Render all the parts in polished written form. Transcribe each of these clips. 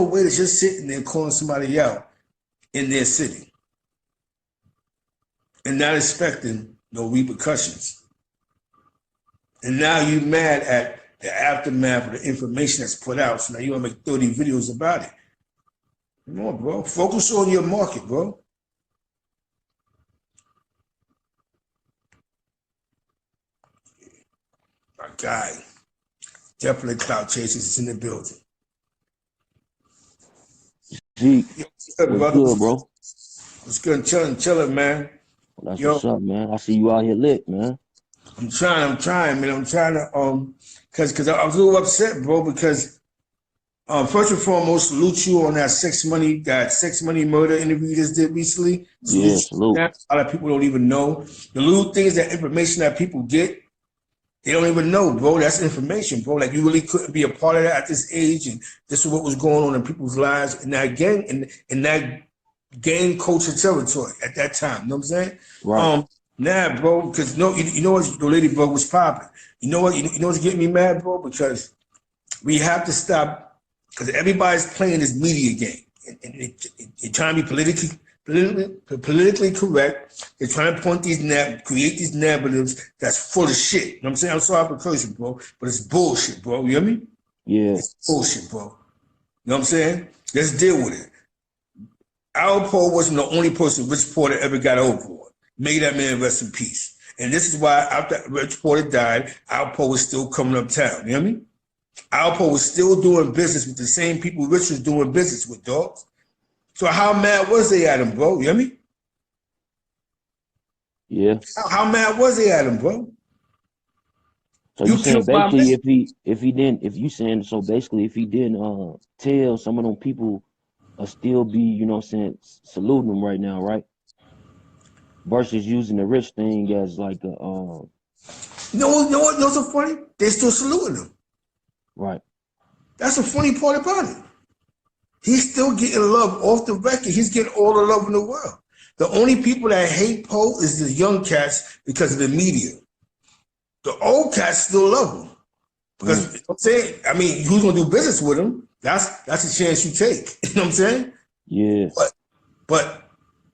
way that you're sitting there calling somebody out in their city and not expecting no repercussions. And now you're mad at the aftermath of the information that's put out. So now you want to make 30 videos about it. Come on, bro. Focus on your market, bro. My guy, definitely cloud chasers is in the building. Zeke, what's good, bro? What's good? Chilling, man. Well, that's what's up, man. I see you out here lit, man. I'm trying, man. I'm trying to, cause I was a little upset, bro, because first and foremost, salute you on that sex money murder interview you just did recently. Yeah, salute. A lot of people don't even know. The little things, that information that people get, they don't even know, bro. That's information, bro. Like, you really couldn't be a part of that at this age, and this is what was going on in people's lives in that gang, in that gang culture territory at that time. You know what I'm saying? Right. Nah, bro, because you know what, the lady, bro, was popping. You know what's getting me mad, bro? Because we have to stop, because everybody's playing this media game, and they're trying to be politically correct. They're trying to create these narratives that's full of shit. You know what I'm saying? I'm sorry for cursing, bro, but it's bullshit, bro. You hear me? Yeah. It's bullshit, bro. You know what I'm saying? Let's deal with it. Alpo wasn't the only person Rich Porter ever got over on. May that man rest in peace. And this is why after Rich Porter died, Alpo was still coming uptown. You hear me? Alpo was still doing business with the same people Rich was doing business with, dogs. So how mad was they at him, bro? You hear me? Yeah. How mad was they at him, bro? So you saying basically if he didn't tell some of them people still be, you know what I'm saying, saluting him right now, right? Versus using the Rich thing as like a No, so funny? They still saluting him. Right. That's the funny part about it. He's still getting love off the record. He's getting all the love in the world. The only people that hate Poe is the young cats because of the media. The old cats still love him. Because you know what I'm saying, I mean, who's gonna do business with him? That's a chance you take. You know what I'm saying? Yeah. But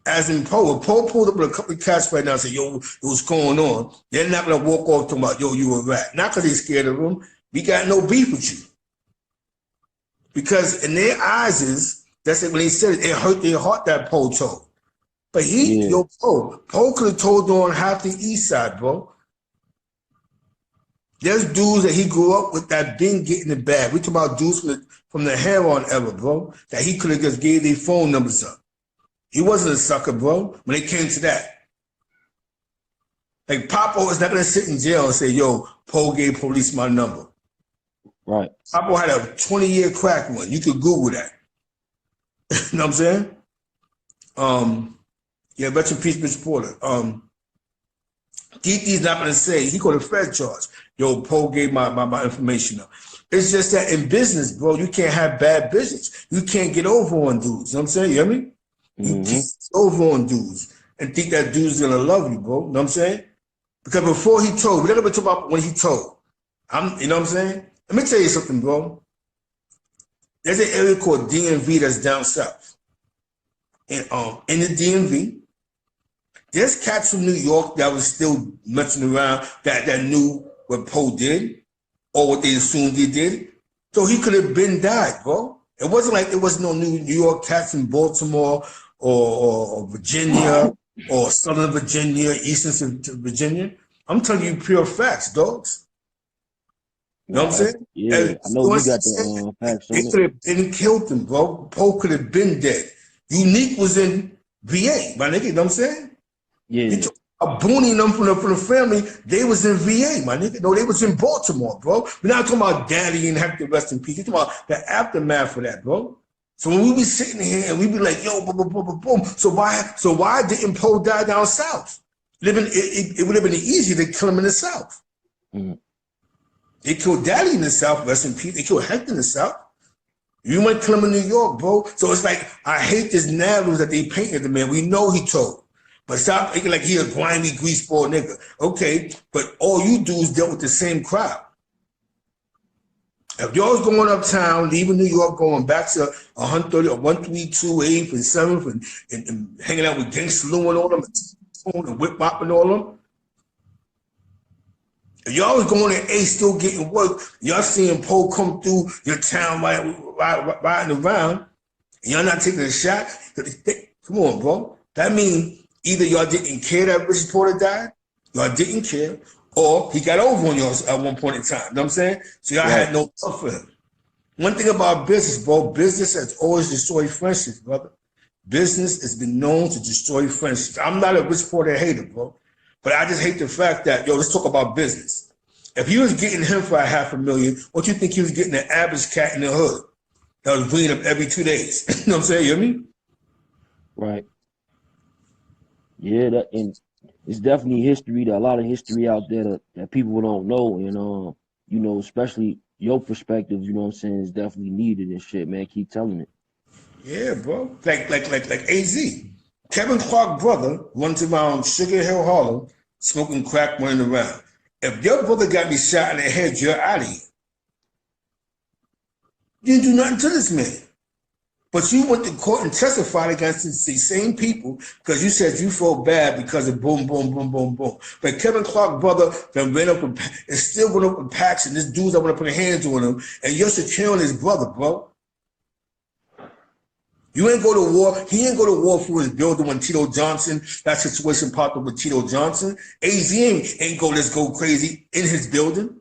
as in Poe, if Poe pulled up with a couple of cats right now and said, yo, what's going on? They're not gonna walk off talking about, yo, you a rat. Not because they're scared of him. We got no beef with you. Because in their eyes that's it, when they said it hurt their heart that Poe told. But Poe could have told on half the east side, bro. There's dudes that he grew up with that been getting the bag. We talk about dudes from the heroin era, bro, that he could have just gave their phone numbers up. He wasn't a sucker, bro, when it came to that. Like, Papo is not going to sit in jail and say, yo, Poe gave police my number. Right. Papo had a 20-year crack one. You could Google that. You know what I'm saying? Yeah, rest in peace, Rich Porter. DT's not going to say, he got a Fed charge. Yo, Poe gave my information up. It's just that in business, bro, you can't have bad business. You can't get over on dudes. You know what I'm saying? You hear me? You can't get over on dudes and think that dude's going to love you, bro. You know what I'm saying? Because before he told, we're not going to talk about when he told. You know what I'm saying? Let me tell you something, bro. There's an area called DMV that's down south. And in the DMV, there's cats from New York that was still messing around that knew what Poe did or what they assumed he did. So he could have been died, bro. It wasn't like there was no New York cats in Baltimore or Virginia or Southern Virginia, Eastern Virginia. I'm telling you pure facts, dogs. You know what I'm saying? Yeah, I know you got the facts on it. They could have been killed him, bro. Poe could have been dead. Unique was in VA, my nigga. You know what I'm saying? Yeah. A Booney and them from the family, they was in VA, my nigga. No, they was in Baltimore, bro. We're not talking about Daddy and Hector, rest in peace. We're talking about the aftermath of that, bro. So when we be sitting here and we be like, yo, boom, boom, boom, boom, boom. So why didn't Poe die down south? It would have been easier to kill him in the south. They killed Daddy in the south, rest in peace. They killed Hector in the south. You might kill him in New York, bro. So it's like, I hate this narrative that they painted the man. We know he told. But stop thinking like he a grimy, greaseball nigga. Okay, but all you dudes dealt with the same crowd. If y'all was going uptown, leaving New York, going back to 130 or 132 8th and 7th and hanging out with Gangsta Lou and all them and Whip Bop and all them. If y'all was going to A still getting work, y'all seeing Poe come through your town riding around, and y'all not taking a shot. Come on, bro. That means either y'all didn't care that Richard Porter died, y'all didn't care, or he got over on y'all at one point in time. You know what I'm saying? So y'all had no love for him. One thing about business, bro, business has always destroyed friendships, brother. Business has been known to destroy friendships. I'm not a Rich Porter hater, bro, but I just hate the fact that, let's talk about business. If he was getting him for $500,000, what do you think he was getting an average cat in the hood that was bringing up every 2 days? You know what I'm saying? You hear me? Right. Yeah, and it's definitely history. There a lot of history out there that people don't know, and especially your perspective. You know what I'm saying? Is definitely needed and shit, man. Keep telling it. Yeah, bro. Like AZ. Kevin Clark brother runs around Sugar Hill, Harlem, smoking crack, running around. If your brother got me shot in the head, you're out of here. You didn't do nothing to this man. But you went to court and testified against the same people because you said you felt bad because of boom, boom, boom, boom, boom. But Kevin Clark brother then ran up and still went up with packs, and this dude's I want to put hands on him, and you're securing his brother, bro. You ain't go to war. He ain't go to war for his building when Tito Johnson, that situation popped up with Tito Johnson. AZ ain't go, let's go crazy in his building.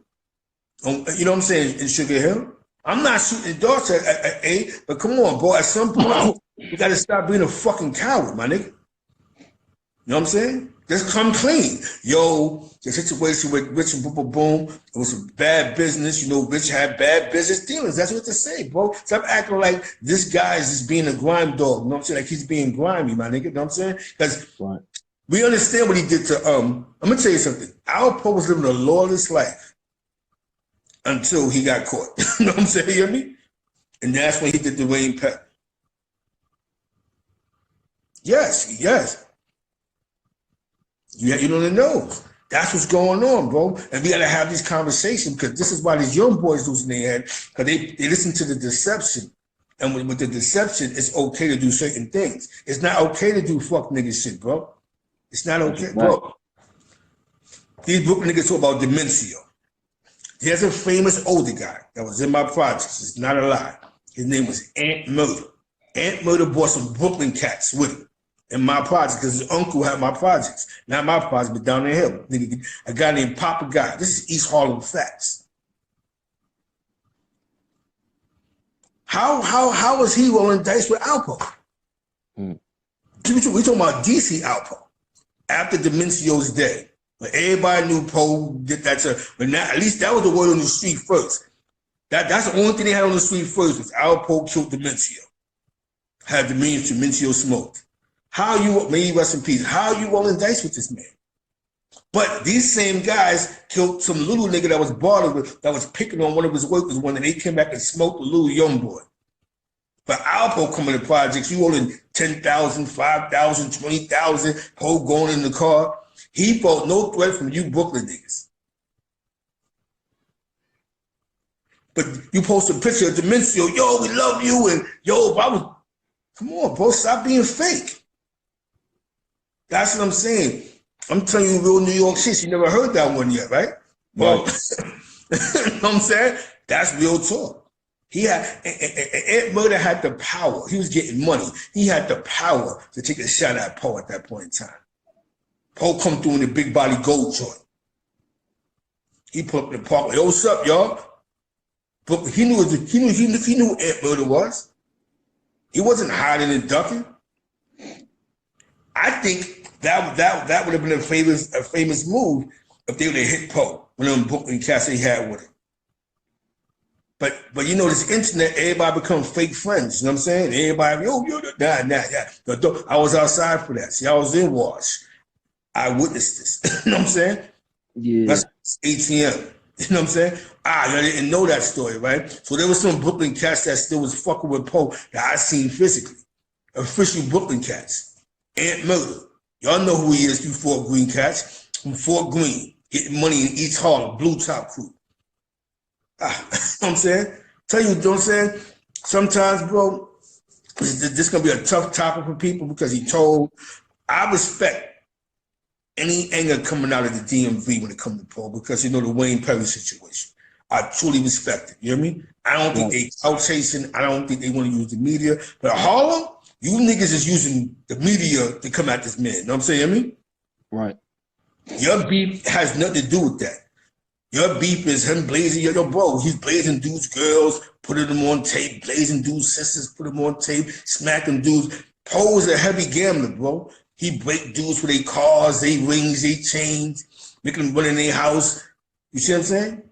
You know what I'm saying? In Sugar Hill. I'm not shooting darts at A, but come on, bro. At some point, you got to stop being a fucking coward, my nigga. You know what I'm saying? Just come clean. Yo, the situation with Rich and boom, boom, it was some bad business. Rich had bad business dealings. That's what they say, bro. Stop acting like this guy is just being a grime dog. You know what I'm saying? Like he's being grimy, my nigga. You know what I'm saying? Because we understand what he did to, I'm going to tell you something. Alpo was living a lawless life until he got caught. You know what I'm saying? You hear me? And that's when he did the Wayne Pep. Yes. You don't know. That's what's going on, bro. And we got to have these conversations because this is why these young boys losing their head because they listen to the deception. And with the deception, it's okay to do certain things. It's not okay to do fuck nigga shit, bro. It's not okay, bro. These Brooklyn niggas talk about Demencio. There's a famous older guy that was in my projects. It's not a lie. His name was Ant Murder. Ant Murder brought some Brooklyn cats with him in my project because his uncle had my projects. Not my project, but down the hill. A guy named Papa Guy. This is East Harlem facts. How was he rolling dice with Alpo? We talking about DC Alpo after Demencio's day. But everybody knew Poe did that but now at least that was the word on the street first. That's the only thing they had on the street first was Alpo killed Demencio. Had Demencio smoked. May he rest in peace. How are you rolling dice with this man? But these same guys killed some little nigga that was bothered with, that was picking on one of his workers when they came back and smoked the little young boy. But Alpo coming to projects, you rolling 10,000, 5,000, 20,000, Poe going in the car. He felt no threat from you Brooklyn niggas. But you post a picture of Demencio, yo, we love you, and yo, come on, bro, stop being fake. That's what I'm saying. I'm telling you real New York shit. You never heard that one yet, right? Well, you know what I'm saying? That's real talk. Ant Murder had the power. He was getting money. He had the power to take a shot at Poe at that point in time. Poe come through in the big body gold joint. He put up in the park like, yo, what's up, y'all? But he knew who Ant Murder was. He wasn't hiding and ducking. I think that would have been a famous move if they would have hit Poe when them Brooklyn cats they had with him. But this internet, everybody become fake friends. You know what I'm saying? Everybody, nah. I was outside for that. See, I was in Wash. I witnessed this. You know what I'm saying? Yeah. That's ATM. You know what I'm saying? I didn't know that story, right? So there was some Brooklyn cats that still was fucking with Poe that I seen physically. Official Brooklyn cats. Ant Murder. Y'all know who he is through Fort Greene cats. From Fort Greene. Getting money in East Harlem. Blue Top Crew. know what I'm saying? Tell you, what I'm saying? Sometimes, bro, this gonna be a tough topic for people because I respect any anger coming out of the DMV when it comes to Paul because you know the Wayne Perry situation. I truly respect it. You hear me? I don't think they out chasing. I don't think they want to use the media. But Harlem, you niggas is using the media to come at this man. You know what I'm saying? You hear me? Right. Your beef has nothing to do with that. Your beef is him blazing, yo, bro, he's blazing dudes' girls, putting them on tape, blazing dudes' sisters, put them on tape, smacking dudes. Poe is a heavy gambler, bro. He break dudes for their cars, they rings, they chains, making them run in their house. You see what I'm saying?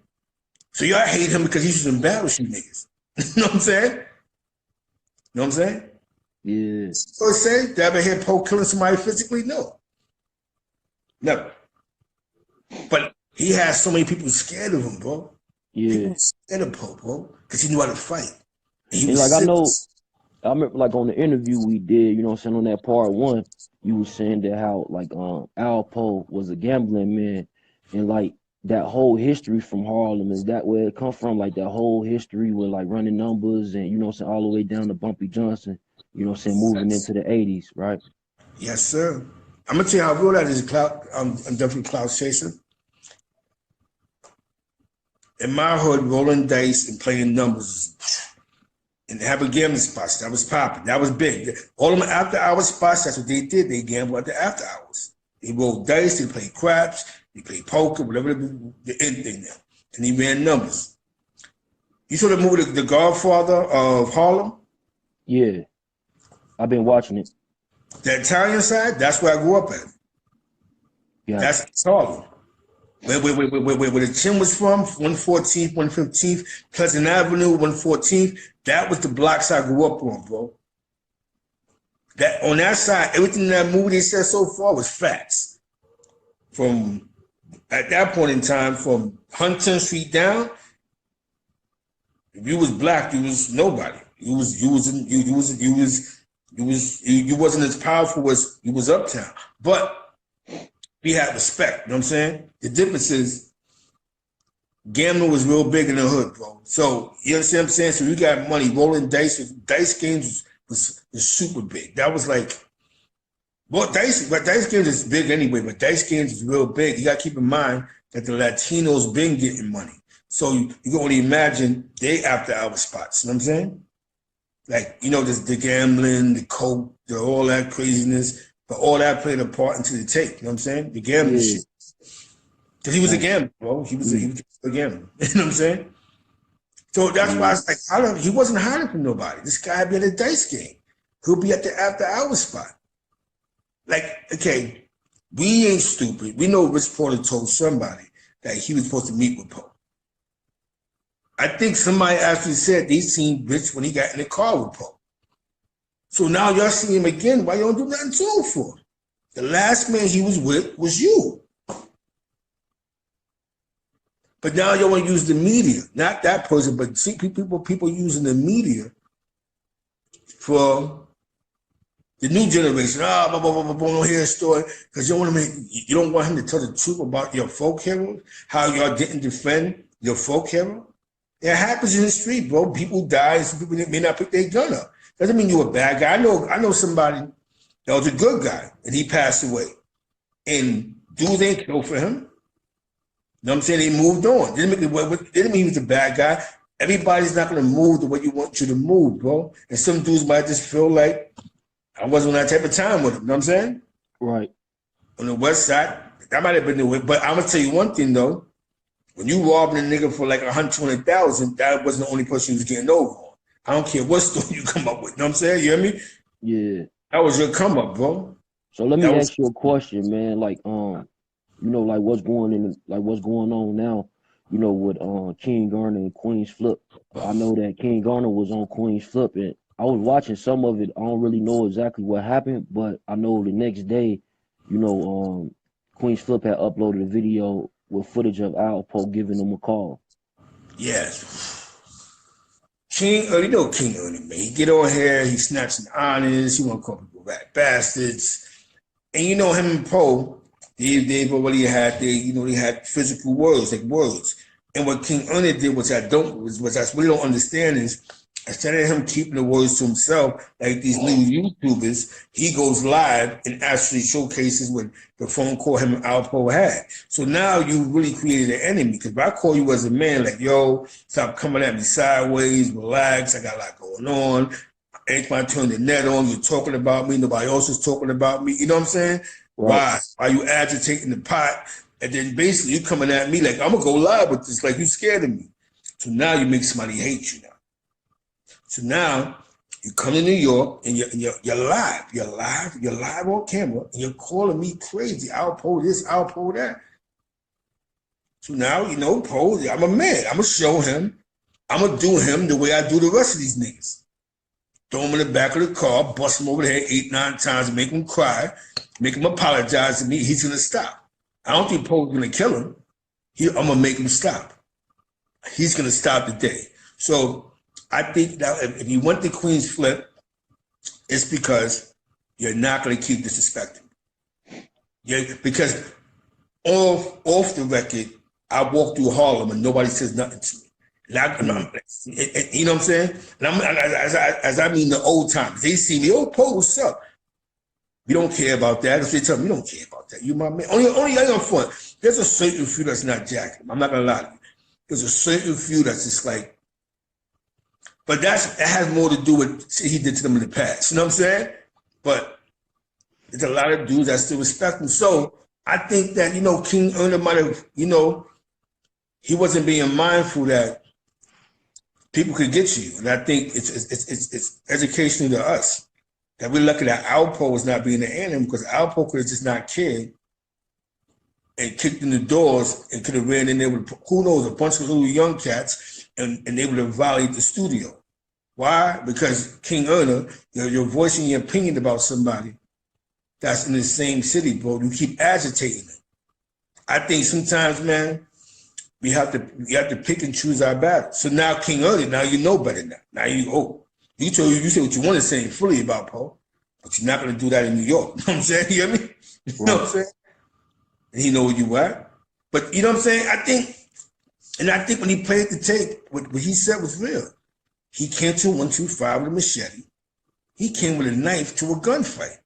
So y'all hate him because he's just embarrassing niggas. You know what I'm saying? You know what I'm saying? Yeah. So say, did I ever hear Poe killing somebody physically? No. Never. But he has so many people scared of him, bro. Yeah. People scared of Poe, bro, because he knew how to fight. And like I remember like on the interview we did, you know what I'm saying, on that part 1, you was saying that how like Alpo was a gambling man and like that whole history from Harlem, is that where it come from? Like that whole history with like running numbers and you know what I'm saying, all the way down to Bumpy Johnson, you know what I'm saying, moving into the 80s, right? Yes, sir. I'm gonna tell you how real that is. Clout. I'm definitely clout chaser. In my hood, rolling dice and playing numbers and having gambling spots, that was popping. That was big. All of them after hours spots, that's what they did. They gambled at the after hours. They rolled dice, they played craps, they played poker, whatever the end thing there. And he ran numbers. You saw the movie The Godfather of Harlem? Yeah. I've been watching it. The Italian side, that's where I grew up at. Yeah. That's Harlem. Where the Chin was from, 114th, 115th, Pleasant Avenue, 114th, that was the blocks I grew up on, bro. That on that side, everything in that movie they said so far was facts. From at that point in time, from Huntington Street down, if you was black, you was nobody. You wasn't as powerful as you was uptown. But we had respect, you know what I'm saying? The difference is gambling was real big in the hood, bro. So you understand what I'm saying? So you got money, rolling dice. Dice games was super big. That was like, well, dice games is big anyway, but dice games is real big. You got to keep in mind that the Latinos been getting money. So you can only imagine they after hour spots, you know what I'm saying? Like, you know, the gambling, the coke, all that craziness, but all that played a part into the tape, you know what I'm saying? The gambling shit. Because he was a gambler, bro. He was a gambler. You know what I'm saying? So that's why I was like, he wasn't hiding from nobody. This guy be at a dice game. He'll be at the after hour spot. Like, okay, we ain't stupid. We know Rich Porter told somebody that he was supposed to meet with Poe. I think somebody actually said they seen Rich when he got in the car with Poe. So now y'all see him again. Why you don't do nothing to him for? The last man he was with was you. But now y'all want to use the media, not that person, but see people using the media for the new generation. Don't hear a story because you don't want him to tell the truth about your folk hero, how y'all didn't defend your folk hero. It happens in the street, bro. People die, some people may not pick their gun up. Doesn't mean you're a bad guy. I know somebody that was a good guy and he passed away. And dudes ain't killed for him. You know what I'm saying? They moved on. Didn't mean he was a bad guy. Everybody's not going to move the way you want you to move, bro. And some dudes might just feel like I wasn't on that type of time with him. You know what I'm saying? Right. On the west side, that might have been the way. But I'm going to tell you one thing, though. When you robbing a nigga for like 120,000, that wasn't the only person you was getting over on. I don't care what story you come up with. You know what I'm saying? You hear me? Yeah. That was your come up, bro. So let me ask you a question, man. Like, you know, like what's going on now, you know, with King Garner and Queen's Flip. I know that King Garner was on Queen's Flip and I was watching some of it. I don't really know exactly what happened, but I know the next day, you know, Queen's Flip had uploaded a video with footage of Alpo giving him a call. Yes. King, you know King Ernie, man. He get on here, he snatching honors, he want to call people rat bastards. And you know him and Poe, they've already had they had physical words, like words. And what King Ernest did, which I really don't understand, is instead of him keeping the words to himself, like these new YouTubers, he goes live and actually showcases what the phone call him and Alpo had. So now you really created an enemy, because if I call you as a man, like, yo, stop coming at me sideways, relax, I got a lot going on. Anytime I turn the net on, you're talking about me, nobody else is talking about me. You know what I'm saying? Right. Why are you agitating the pot? And then basically you're coming at me like, I'm going to go live with this, like you scared of me. So now you make somebody hate you now. So now you come to New York and you're live. You're live on camera, and you're calling me crazy. Alpo this, Alpo that. So now, you know, Poe, I'm a man. I'm going to show him. I'm going to do him the way I do the rest of these niggas. Throw him in the back of the car, bust him over the head 8, 9 times, make him cry, make him apologize to me. He's going to stop. I don't think Poe's going to kill him. I'm going to make him stop. He's going to stop today. So I think that if you want the Queen's flip, it's because you're not going to keep disrespecting. Because off the record, I walk through Harlem and nobody says nothing to me. You know what I'm saying? And as I mean the old times, they see me, oh, Poe, what's up? We don't care about that. If they tell me, we don't care about that. You my man. Only on front. There's a certain few that's not jacking. I'm not going to lie to you. There's a certain few that's just like, but that has more to do with shit he did to them in the past. You know what I'm saying? But there's a lot of dudes that still respect him. So I think that, you know, King Ernest might have, you know, he wasn't being mindful that people could get you. And I think it's educational to us that we're lucky that Alpo was not being an enemy, because Alpo could have just not cared and kicked in the doors and could have ran in there with, who knows, a bunch of little young cats and they would have violated the studio. Why? Because King Ernest, you're voicing your opinion about somebody that's in the same city, bro. You keep agitating it. I think sometimes, man, we have to pick and choose our battles. So now King Ernest, now you know better now. Now you say what you want to say fully about Poe, but you're not going to do that in New York. You know what I'm saying? You hear me? You know what I'm saying? And he know where you at. But you know what I'm saying? I think when he played the tape, what he said was real. He came to 125 with a machete. He came with a knife to a gunfight.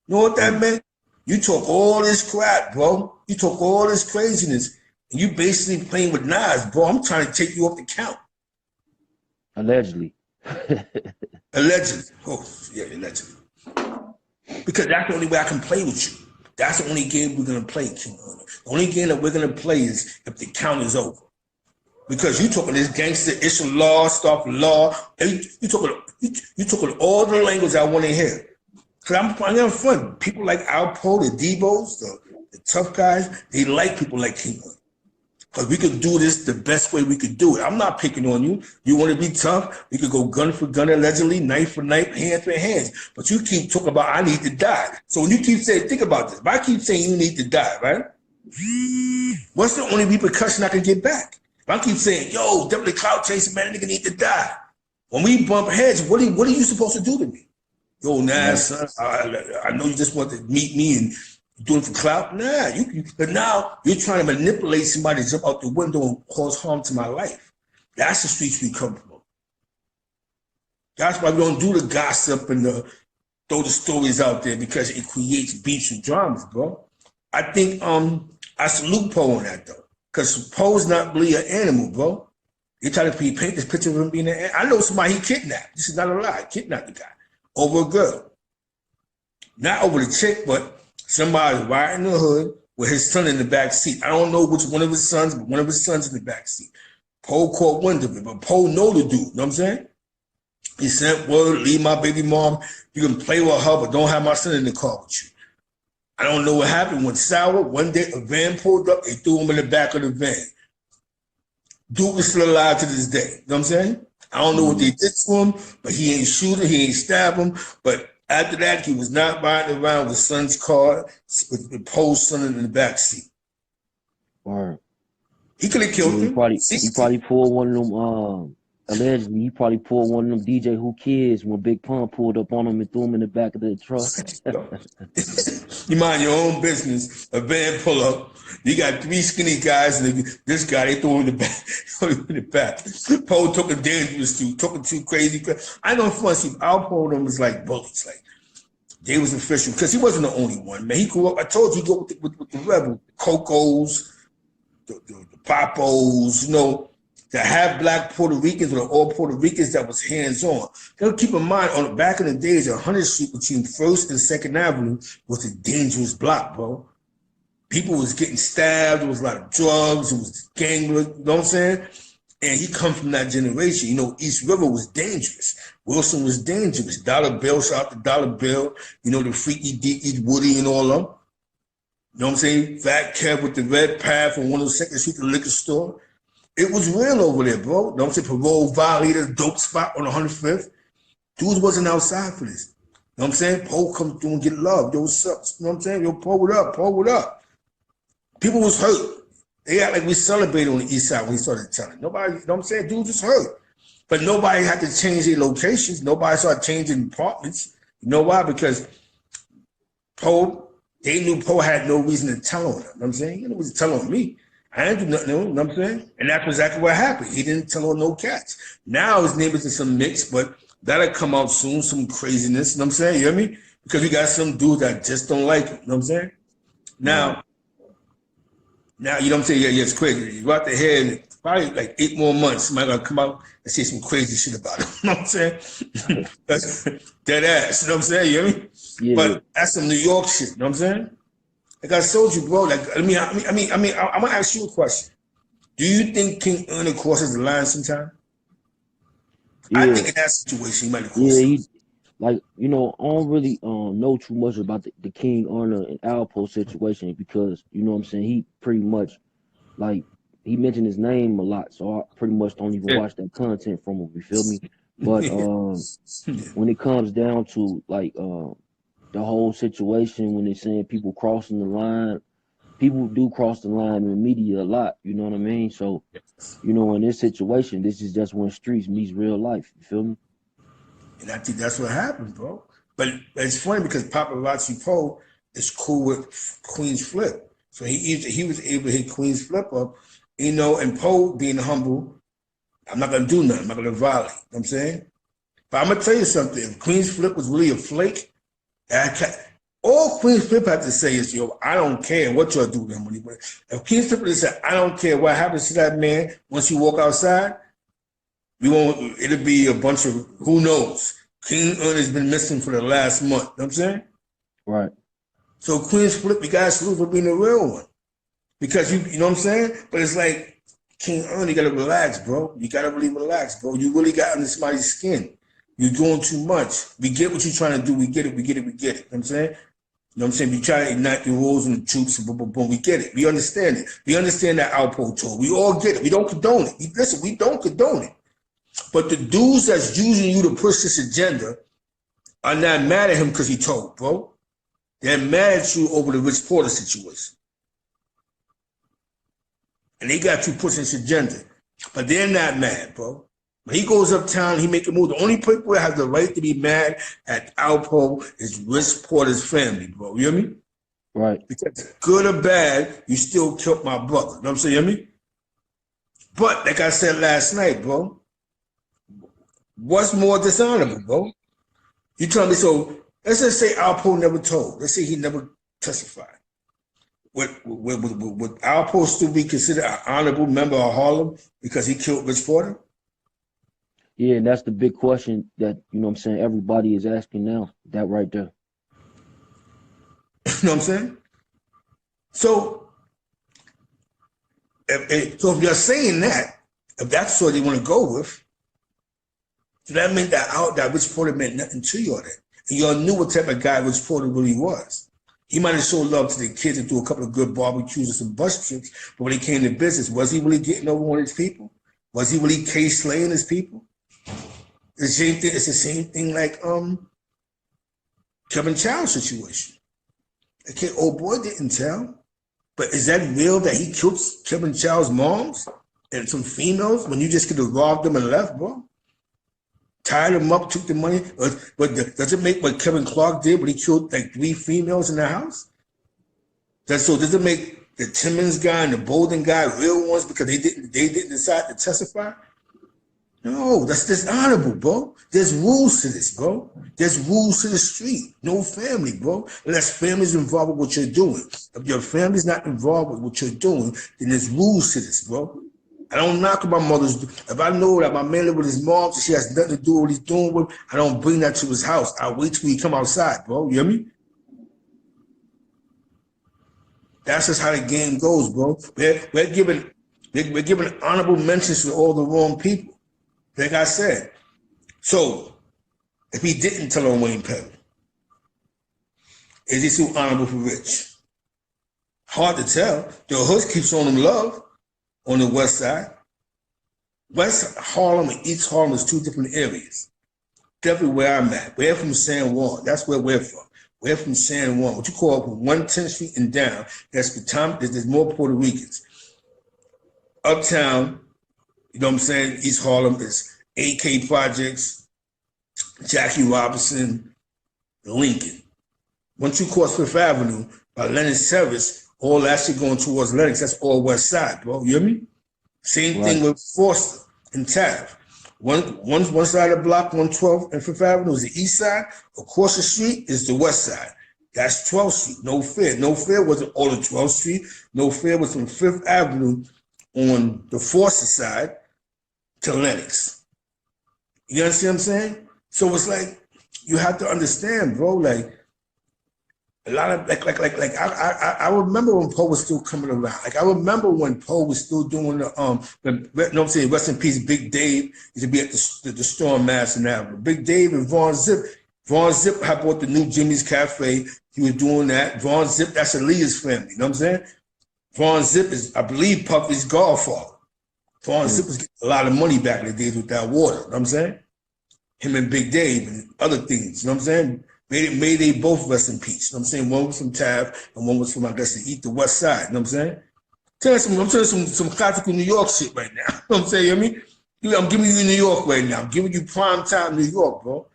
You know what that meant? You talk all this crap, bro. You talk all this craziness, and you basically playing with knives, bro. I'm trying to take you off the count. Allegedly. Allegedly. Oh, yeah, allegedly. Because that's the only way I can play with you. That's the only game we're going to play, King Ernest. The only game that we're going to play is if the count is over. Because you talking this gangster, issue law, stuff, law. You talking all the language I want to hear. Because I'm having fun. People like Alpo, the Devos, the tough guys, they like people like King Ernest. Because we could do this the best way we could do it. I'm not picking on you. You want to be tough? We could go gun for gun, allegedly, knife for knife, hand for hands. But you keep talking about, I need to die. So when you keep saying, think about this. If I keep saying you need to die, right? What's the only repercussion I can get back? If I keep saying, yo, definitely clout chasing, man, nigga need to die. When we bump heads, what are you supposed to do to me? Yo, nah, son, I know you just want to meet me and doing it for clout. Nah, but now you're trying to manipulate somebody to jump out the window and cause harm to my life. That's the streets we come from. That's why we don't do the gossip and throw the stories out there, because it creates beefs and dramas, bro. I think I salute Poe on that though, because Poe's not really an animal, bro. You try to paint this picture of him being an animal. I know somebody he kidnapped. This is not a lie. Kidnapped the guy over a girl, not over the chick, but somebody riding in the hood with his son in the back seat. I don't know which one of his sons, but one of his sons in the back seat. Poe caught wind of it, but Poe know the dude. You know what I'm saying? He sent word, leave my baby mom. You can play with her, but don't have my son in the car with you. I don't know what happened. When sour, one day a van pulled up, they threw him in the back of the van. Dude is still alive to this day. You know what I'm saying? I don't know what they did to him, but he ain't shoot him, he ain't stab him. But after that, he was not riding around with son's car, with Poe's son in the back seat. Right. He could have killed him. He probably pulled one of them allegedly he probably pulled one of them DJ Who Kids when Big Pun pulled up on him and threw him in the back of the truck. You mind your own business. A van pull up. You got 3 skinny guys, and this guy they threw him in the back. In the back. Poe took a dangerous too, took too crazy. I know for us, Alpo them was like bullets, like they was official because he wasn't the only one, man. He grew up. I told you, he grew up with the rebel, the Cocos, the Papos, you know. To have black Puerto Ricans or all Puerto Ricans that was hands-on. Keep in mind, back in the days, 100th Street between 1st and 2nd Avenue was a dangerous block, bro. People was getting stabbed. There was a lot of drugs. It was gang, you know what I'm saying? And he come from that generation. You know, East River was dangerous. Wilson was dangerous. Dollar Bill, shout out to Dollar Bill. You know, the Freaky Deaky, Woody and all of them. You know what I'm saying? Fat Kev with the red pad from 102nd Street, the liquor store. It was real over there, bro. Don't say parole violator, dope spot on 105th. Dudes wasn't outside for this. You know what I'm saying? Poe come through and get love. Yo, what's up? You know what I'm saying? Yo, Poe, what up? Poe, what up? People was hurt. They act like we celebrated on the east side when he started telling. Nobody, you know what I'm saying? Dudes was hurt. But nobody had to change their locations. Nobody started changing apartments. You know why? Because Poe, they knew Poe had no reason to tell on them. You know what I'm saying? He was telling on me. I didn't do nothing, you know what I'm saying? And that's exactly what happened. He didn't tell on no cats. Now his neighbors in some mix, but that'll come out soon, some craziness, you know what I'm saying? You hear me? Because we got some dudes that just don't like it, you know what I'm saying? Now, you know what I'm saying? Yeah, it's crazy. You go out there and probably like 8 more months, somebody gonna come out and say some crazy shit about it. You know what I'm saying? That's dead ass, you know what I'm saying? You hear me? Yeah. But that's some New York shit, you know what I'm saying? Like I told you, bro. Like I'm gonna ask you a question. Do you think King Ernie crosses the line sometime? Yeah. I think in that situation he might have crossed. Yeah, like you know, I don't really know too much about the King Ernie and Alpo situation because you know what I'm saying. He pretty much like he mentioned his name a lot, so I pretty much don't even watch that content from him. You feel me? But when it comes down to like the whole situation when they're saying people crossing the line, people do cross the line in the media a lot, you know what I mean? So, you know, in this situation, this is just when streets meets real life, you feel me? And I think that's what happened, bro. But it's funny because Paparazzi Poe is cool with Queen's Flip. So he was able to hit Queen's Flip up, you know, and Poe being humble, I'm not going to do nothing. I'm not going to violate, you know what I'm saying? But I'm going to tell you something. If Queen's Flip was really a flake, all Queen's Flip had to say is, yo, I don't care what y'all do with him. If Queen's Flip said, I don't care what happens to that man once you walk outside, it'll be a bunch of who knows. King Ernie's been missing for the last month. You know what I'm saying? Right. So Queen's Flip, you guys salute for being the real one. Because you know what I'm saying? But it's like King Ernie, you gotta relax, bro. You gotta really relax, bro. You really got under somebody's skin. You're doing too much. We get what you're trying to do. We get it. You know what I'm saying? You know what I'm saying? We try to ignite the rules and the troops and boom, boom, boom. We get it. We understand it. We understand that Alpo told. We all get it. We don't condone it. Listen, we don't condone it. But the dudes that's using you to push this agenda are not mad at him because he told, bro. They're mad at you over the Rich Porter situation. And they got you pushing this agenda. But they're not mad, bro. When he goes uptown, he make a move. The only people that have the right to be mad at Alpo is Rich Porter's family, bro. You hear me? Right. Because good or bad, you still killed my brother. You know what I'm saying? You hear me? But like I said last night, bro, what's more dishonorable, bro? You tell me, so let's just say Alpo never told. Let's say he never testified. Would Alpo still be considered an honorable member of Harlem because he killed Rich Porter? Yeah, and that's the big question that, you know what I'm saying, everybody is asking now, that right there. You know what I'm saying? So if you're saying that, if that's what they want to go with, so that meant that Rich Porter meant nothing to you all that. And y'all knew what type of guy Rich Porter really was. He might have showed love to the kids and do a couple of good barbecues and some bus trips, but when he came to business, was he really getting over on his people? Was he really slaying his people? The same thing. It's the same thing like Kevin Child's situation. Okay, old boy didn't tell, but is that real that he killed Kevin Child's moms? and some females when you just could have robbed them and left, bro? Tied them up, took the money. But does it make what Kevin Clark did when he killed like 3 females in the house? Does it make the Timmons guy and the Bolden guy real ones because they didn't decide to testify? No, that's dishonorable, bro. There's rules to this, bro. There's rules to the street. No family, bro. Unless family's involved with what you're doing. If your family's not involved with what you're doing, then there's rules to this, bro. I don't knock my mother's. If I know that my man live with his mom, so she has nothing to do with what he's doing with, I don't bring that to his house. I wait till he come outside, bro. You hear me? That's just how the game goes, bro. We're giving honorable mentions to all the wrong people. Like I said, so if he didn't tell on Wayne Perry, is he still honorable for Rich? Hard to tell. The hood keeps on him love on the west side. West Harlem and East Harlem is 2 different areas. Definitely where I'm at. We're from San Juan. That's where we're from. We're from San Juan. What you call from 110th Street and down, that's the time there's more Puerto Ricans. Uptown, you know what I'm saying? East Harlem is AK Projects, Jackie Robinson, Lincoln. Once you cross Fifth Avenue by Lennox Terrace, all that shit going towards Lennox, that's all west side, bro. You hear me? Same thing with Forster and Taft. One side of the block, 112 and Fifth Avenue is the east side. Across the street is the west side. That's 12th Street. No Fair. No Fair wasn't all of 12th Street. No Fair was from Fifth Avenue on the Forster side to Lennox. You understand what I'm saying? So it's like you have to understand, bro. Like a lot of I remember when Poe was still coming around. Like I remember when Poe was still doing the you know what I'm saying, rest in peace, Big Dave used to be at the Storm Madison Avenue. Big Dave and Vaughn Zip. Vaughn Zip had bought the new Jimmy's Cafe. He was doing that. Vaughn Zip, that's Aaliyah's family. You know what I'm saying? Vaughn Zip is, I believe, Puffy's godfather. Vaughn Zip was getting a lot of money back in the days with that water. You know what I'm saying? Him and Big Dave and other things. You know what I'm saying? May they both rest in peace. You know what I'm saying? One was from Taft and one was from, I guess, the East, the West Side. You know what I'm saying? I'm telling you some classical New York shit right now. You know what I'm saying? You know what I mean? I'm giving you New York right now. I'm giving you prime time New York, bro.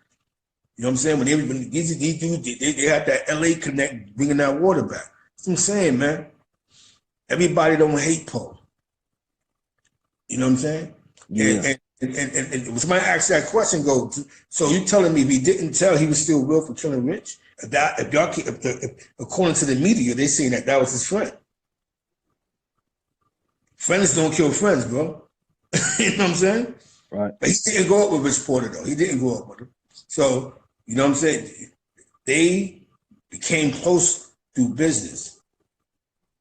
You know what I'm saying? When these dudes, they had that LA connect bringing that water back. That's what I'm saying, man. Everybody don't hate Poe. You know what I'm saying? Yeah. And somebody asked that question, so you telling me if he didn't tell, he was still real for killing Rich? If according to the media, they saying that was his friend. Friends don't kill friends, bro. You know what I'm saying? Right. But he didn't go up with Rich Porter, though. He didn't go up with him. So, you know what I'm saying? They became close through business.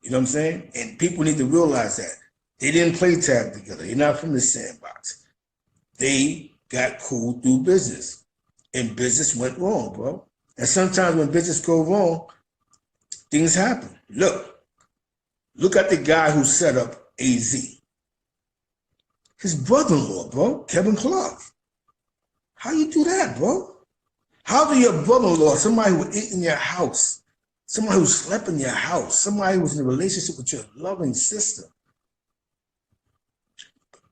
You know what I'm saying? And people need to realize that. They didn't play tag together. They're not from the sandbox. They got cool through business. And business went wrong, bro. And sometimes when business go wrong, things happen. Look at the guy who set up AZ. His brother-in-law, bro, Kevin Clark. How you do that, bro? How do your brother-in-law, somebody who ate in your house, somebody who slept in your house, somebody who was in a relationship with your loving sister,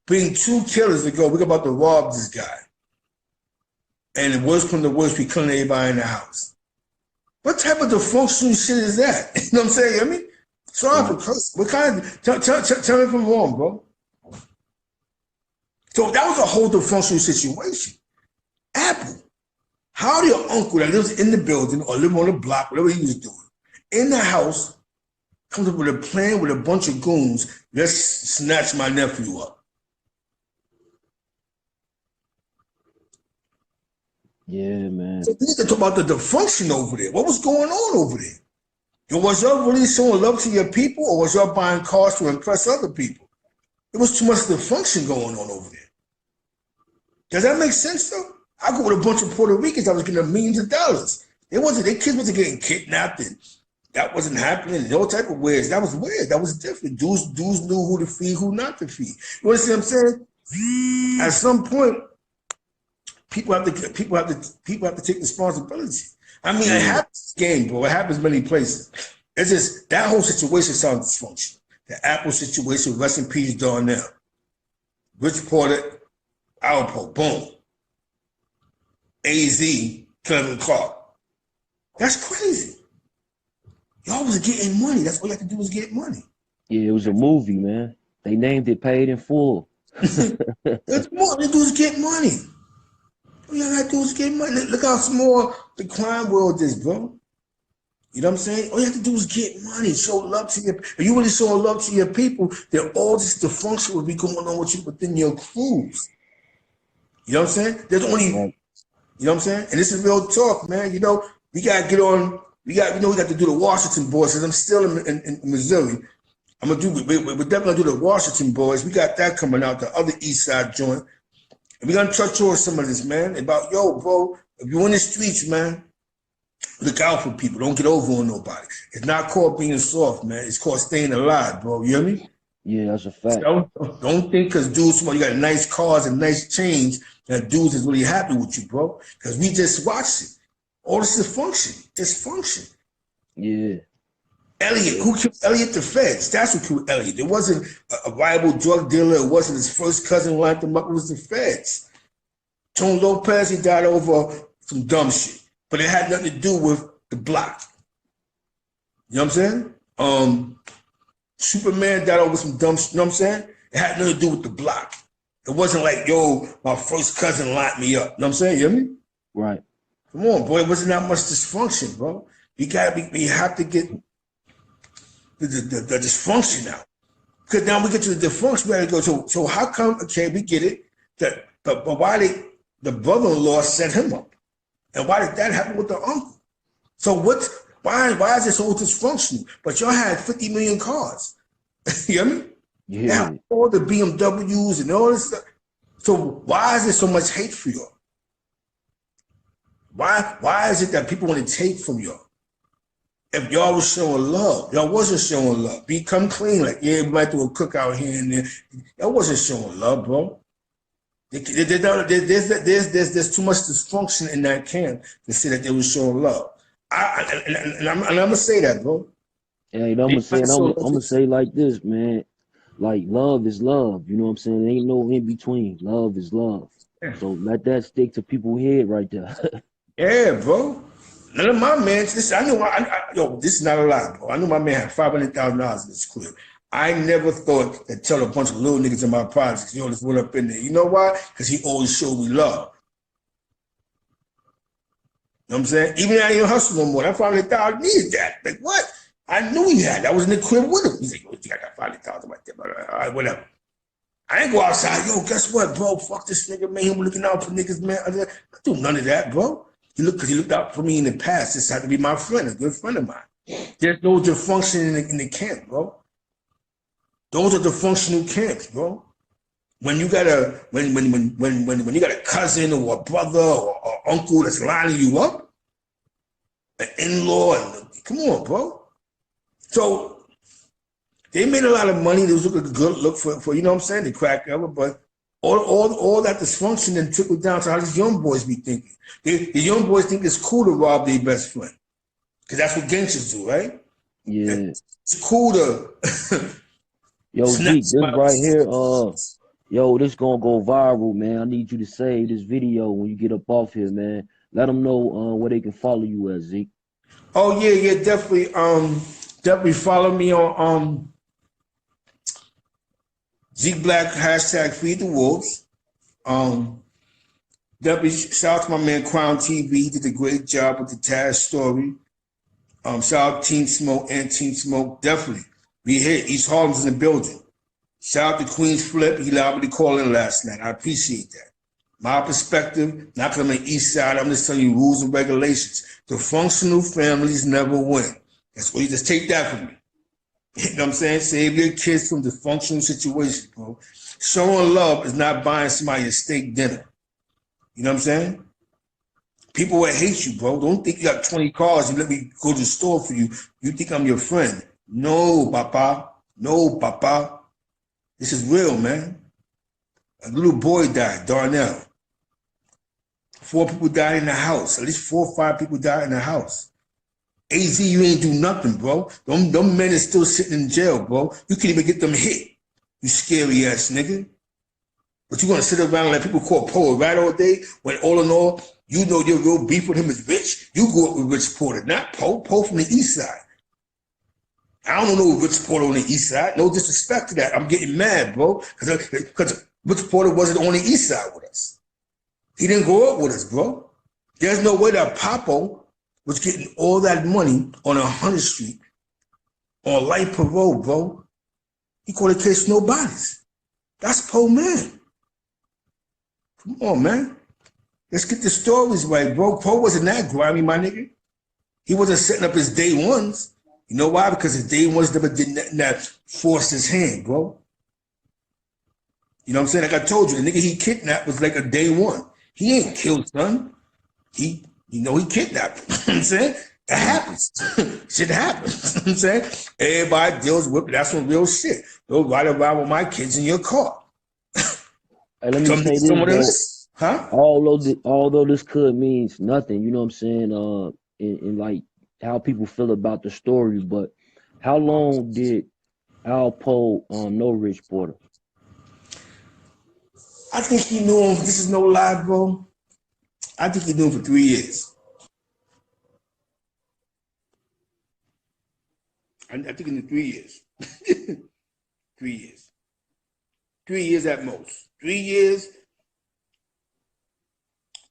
bring 2 killers to go, we're about to rob this guy. And the worst from the worst, we killing everybody in the house. What type of dysfunctional shit is that? You know what I'm saying? I mean, sorry for cursing. What kind of, tell me if I'm wrong, bro. So that was a whole dysfunctional situation. Apple, how did your uncle that lives in the building or live on the block, whatever he was doing, in the house, comes up with a plan with a bunch of goons, let's snatch my nephew up? Yeah, man. So we need to talk about the dysfunction over there. What was going on over there? Was y'all really showing love to your people, or was y'all buying cars to impress other people? There was too much dysfunction going on over there. Does that make sense, though? I go with a bunch of Puerto Ricans that was getting millions of dollars. Their kids wasn't getting kidnapped, and that wasn't happening in all type of ways. That was weird. That was different. Dudes knew who to feed, who not to feed. You understand what I'm saying? At some point, people have to take responsibility. I mean, it happens game, bro. It happens many places. It's just that whole situation sounds dysfunctional. The Apple situation, rest in peace, Darnell. Rich Porter, Alpo, boom. AZ, Kevin Clark. That's crazy. Y'all was getting money. That's all you have to do was get money. Yeah, it was a movie, man. They named it Paid in Full. That's more. All you do is get money. All you gotta do is get money. Look how small the crime world is, bro. You know what I'm saying? All you have to do is get money, show love to your. If you really show love to your people, then all this dysfunction will be going on with you within your crews. You know what I'm saying? There's only, Right. you know what I'm saying? And this is real talk, man. You know, we gotta get on. We got to do the Washington boys. Cause I'm still in Missouri. We're definitely gonna do the Washington boys. We got that coming out, the other East Side joint. And we're gonna touch on some of this, man. About, yo, bro, if you're in the streets, man, look out for people. Don't get over on nobody. It's not called being soft, man. It's called staying alive, bro. You hear me? Yeah, that's a fact. Don't think because dudes, you got nice cars and nice chains, that dudes is really happy with you, bro. Because we just watched it. All this is function. It's function. Yeah. Elliot, who killed Elliot? The feds. That's who killed Elliot. It wasn't a rival drug dealer. It wasn't his first cousin who lined him up. It was the feds. Tone Lopez, he died over some dumb shit. But it had nothing to do with the block. You know what I'm saying? Superman died over some dumb shit. You know what I'm saying? It had nothing to do with the block. It wasn't like, yo, my first cousin locked me up. You know what I'm saying? You hear me? Right. Come on, boy. It wasn't that much dysfunction, bro. We have to get the dysfunction out. Because now we get to the dysfunction, we gotta go, so how come, okay, we get it, but why the brother-in-law set him up? And why did that happen with the uncle? So why is this so dysfunctional? But y'all had 50 million cars. You hear me? Yeah. Now, all the BMWs and all this stuff. So why is there so much hate for y'all? Why is it that people want to take from y'all? If y'all was showing love, y'all wasn't showing love. Become clean, like, yeah, we might do a cookout here and there. Y'all wasn't showing love, bro. There's too much dysfunction in that camp to say that they were showing love. And I'm gonna say that, bro. Yeah, you know, I'm gonna say like this, man. Like, love is love. You know what I'm saying? There ain't no in between. Love is love. Yeah. So let that stick to people's head right there. Yeah, bro. None of my man, this is not a lie, bro. I knew my man had $500,000 in his crib. I never thought to tell a bunch of little niggas in my projects, yo, let's run up in there. You know why? Because he always showed me love. You know what I'm saying? Even I ain't hustle no more. That $500,000 needed that. Like, what? I knew he had that. I was in the crib with him. He's like, yo, you got that $500,000 right there. All right, whatever. I ain't go outside. Yo, guess what, bro? Fuck this nigga, man. He was looking out for niggas, man. I do none of that, bro. Because he looked out for me in the past. This had to be my friend, a good friend of mine. There's no dysfunction in the camp, bro. Those are the functional camps, bro. When you got when you got a cousin or a brother or uncle that's lining you up, an in-law, come on, bro. So they made a lot of money. They was looking good look for you know what I'm saying, the crack ever, but all that dysfunction then trickled down to how these young boys be thinking. The young boys think it's cool to rob their best friend. Because that's what gangsters do, right? Yeah. It's cool to Yo, Zeke, this right here, yo, this gonna go viral, man. I need you to save this video when you get up off here, man. Let them know where they can follow you at, Zeke. Oh yeah, definitely. Definitely follow me on Zeke Black # Feed the Wolves. Definitely shout out to my man Crown TV. He did a great job with the Taz story. Shout out Team Smoke and Team Smoke. Definitely. We hit East Harlem's in the building. Shout out to Queen's Flip. He allowed me to call in last night. I appreciate that. My perspective, not because I'm on the East Side, I'm just telling you rules and regulations. The functional families never win. That's what you just take that from me. You know what I'm saying? Save your kids from dysfunctional situations, bro. Showing love is not buying somebody a steak dinner. You know what I'm saying? People will hate you, bro. Don't think you got 20 cars and let me go to the store for you. You think I'm your friend. No, papa. No, papa. This is real, man. A little boy died, Darnell. 4 people died in the house. At least 4 or 5 people died in the house. AZ, you ain't do nothing, bro. Them men are still sitting in jail, bro. You can't even get them hit. You scary ass nigga. But you want to sit around and let people call Poe a rat all day when all in all, you know your real beef with him is Rich. You grew up with Rich Porter, not Poe. Poe from the East Side. I don't know Rich Porter on the East Side. No disrespect to that. I'm getting mad, bro. Because Rich Porter wasn't on the East Side with us. He didn't grow up with us, bro. There's no way that Papo was getting all that money on 100th Street on life parole, bro. He called the case no bodies. That's Poe, man. Come on, man. Let's get the stories right, bro. Poe wasn't that grimy, my nigga. He wasn't setting up his day ones. You know why? Because his day ones never did nothing that forced his hand, bro. You know what I'm saying? Like I told you, the nigga he kidnapped was like a day one. He ain't killed, son. He kidnapped. You know what I'm saying? That happens. Shit happens. You know what I'm saying? Everybody deals with it. That's some real shit. Don't ride around with my kids in your car. Hey, let me say this, huh? Although this could means nothing, you know what I'm saying? In like how people feel about the story, but how long did Alpo know Rich Porter? I think he knew him. This is no lie, bro. I think he knew him for 3 years. I think in the 3 years. 3 years. 3 years at most. 3 years.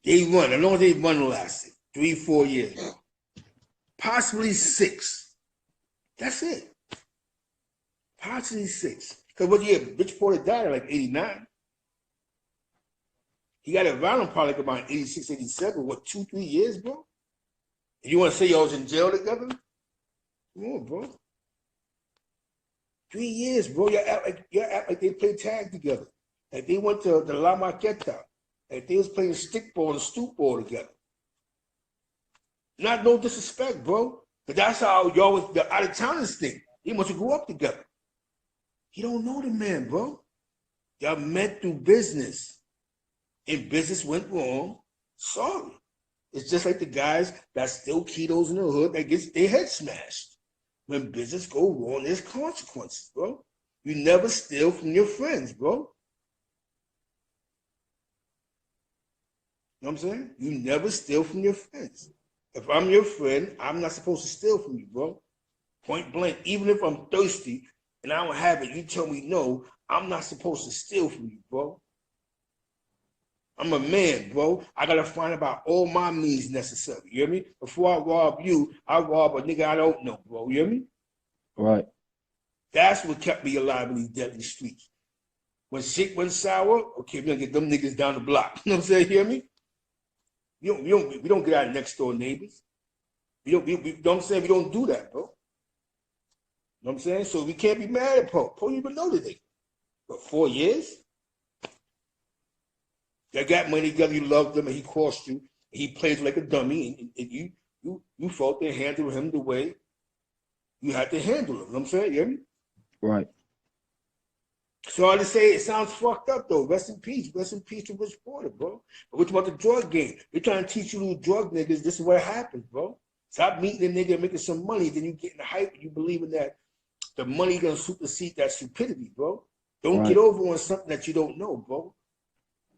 They run. As long as they run lasted. 3, 4 years. Possibly 6. That's it. Possibly 6. Because what year? Rich Porter died at like 89. He got around him probably like about 86, 87. What, 2, 3 years, bro? And you want to say y'all was in jail together? Come on, bro. 3 years, bro. You act like they played tag together. Like they went to the La Maqueta. Like they was playing stickball and stoop ball together. Not no disrespect, bro. But that's how y'all was the out-of-towners thing. They must have grew up together. You don't know the man, bro. Y'all met through business. If business went wrong, sorry. It's just like the guys that steal ketos in the hood that gets their head smashed. When business go wrong, there's consequences, bro. You never steal from your friends, bro. You know what I'm saying? You never steal from your friends. If I'm your friend, I'm not supposed to steal from you, bro. Point blank. Even if I'm thirsty and I don't have it, you tell me no, I'm not supposed to steal from you, bro. I'm a man, bro. I gotta find about all my means necessary. You hear me? Before I rob you, I rob a nigga I don't know, bro. You hear me? Right. That's what kept me alive in these deadly streets. When shit went sour, okay, we're gonna get them niggas down the block. You know what I'm saying? You hear me? We don't get our next door neighbors. You know what I'm saying? We don't do that, bro. You know what I'm saying? So we can't be mad at Poe. Poe even know the nigga. But 4 years? They got money together, you loved him, and he cost you. He plays like a dummy, and you felt they handled him the way you had to handle him. You know what I'm saying? You hear me? Right. So I just say it sounds fucked up though. Rest in peace. Rest in peace to Rich Porter, bro. But what about the drug game? We're trying to teach you little drug niggas, this is what happens, bro. Stop meeting the nigga and making some money, then you get in the hype and you believing that the money gonna supersede that stupidity, bro. Don't get over on something that you don't know, bro.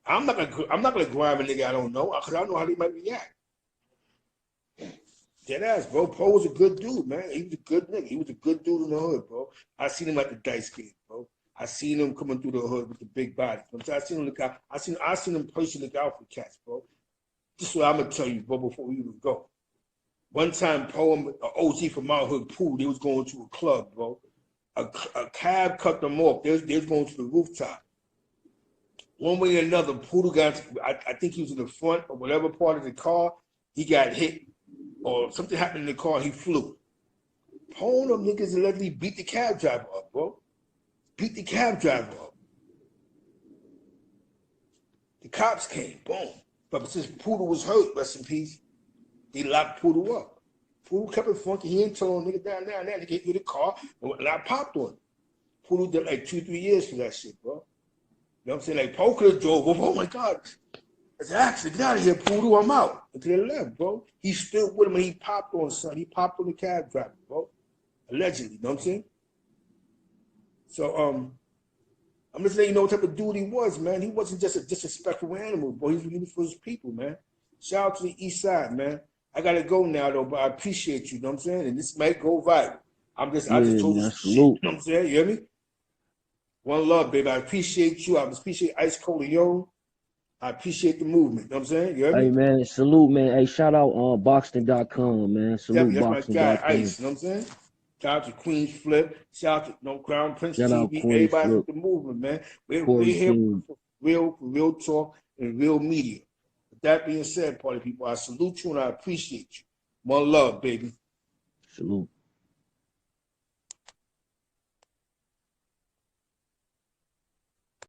I'm not gonna grab a nigga I don't know, because I don't know how they might react. Dead ass, bro. Poe was a good dude, man. He was a good nigga. He was a good dude in the hood, bro. I seen him at the dice game, bro. I seen him coming through the hood with the big body. I seen him look out. I seen him personally look out for cats, bro. This is what I'm gonna tell you, bro, before we even go. One time, Poe and an OG from my hood, Pooh, they was going to a club, bro. A cab cut them off. They was going to the rooftop. One way or another, Poodle got, I think he was in the front or whatever part of the car, he got hit or something happened in the car, he flew. Poe and them niggas allegedly beat the cab driver up, bro. Beat the cab driver up. The cops came, boom. But since Poodle was hurt, rest in peace, they locked Poodle up. Poodle kept it funky. He ain't telling nigga down there. They get you the car, and I popped on him. Poodle did like 2-3 years for that shit, bro. You know what I'm saying? Like, Poe could have drove over. Oh, my God. It's an accident. Get out of here, Poodle. I'm out. And to the left, bro. He stood with him and he popped on son. He popped on the cab driver, bro. Allegedly. You know what I'm saying? So, I'm I'm just letting you know what type of dude he was, man. He wasn't just a disrespectful animal, boy. He's really for his people, man. Shout out to the East Side, man. I gotta go now though, but I appreciate you, you know what I'm saying? And this might go viral. I just told you man, some shit, salute. you know what I'm saying? You hear me? One love, baby. I appreciate you. I appreciate Ice Cold and Yo. I appreciate the movement, you know what I'm saying? You hear me? Hey, man, salute, man. Hey, shout out Boxton.com, man. Salute Definitely, that's my guy, Boxton.com. Ice, you know what I'm saying? Shout out to Queen's Flip. Shout out to Crown Prince Shout out TV. Queen Everybody's Flip, with the movement, man. We're Corey here King. for real talk and real media. With that being said, party people, I salute you and I appreciate you. More love, baby. Salute.